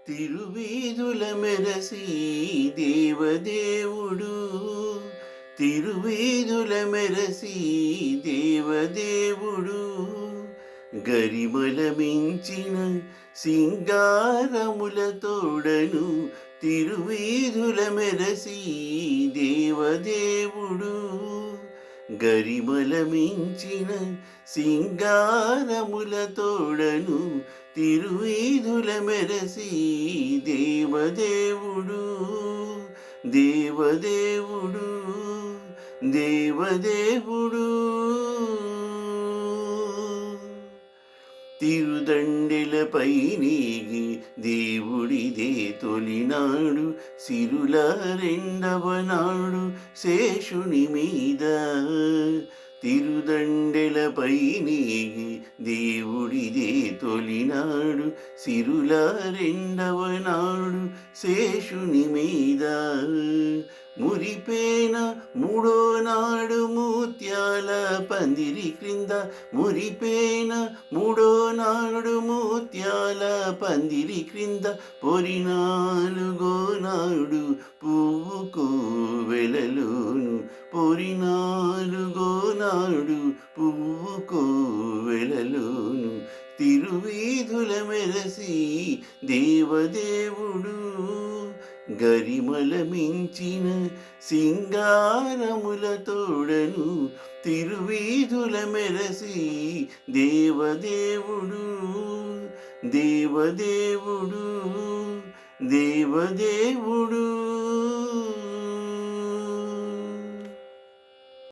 తిరువీధుల మెరసి దేవదేవుడు, తిరువీధుల మెరసి దేవదేవుడు, గరిమల మించిన సింగారముల తోడను, తిరువీధుల మెరసి దేవదేవుడు, గరిమల మించిన సింగారముల తోడను, తిరువీధుల మెరసి దేవదేవుడు, దేవదేవుడు, దేవదేవుడు. తిరుదండెలపై నీగి దేవుడిదే తొలినాడు, సిరుల రెండవ నాడు శేషుని మీద. తిరుదండెలపై నీగి దేవుడిదే తొలినాడు, సిరుల రెండవ నాడు శేషుని మీద. మురిపేన మూడో నాడు ముత్యాల పందిరి క్రింద, మురిపేన మూడో నాడు ముత్యాల పందిరి క్రింద, పొరినాలుగో నాడు పువ్వు కోవెలలోను, పొరినాలుగో నాడు పువ్వు కోవెలలోను, తిరువీధుల మెరసి దేవదేవుడు, గరిమల మించిన సింగారముల తోడను, తిరువీధుల మెరసి దేవదేవుడు, దేవదేవుడు, దేవదేవుడు.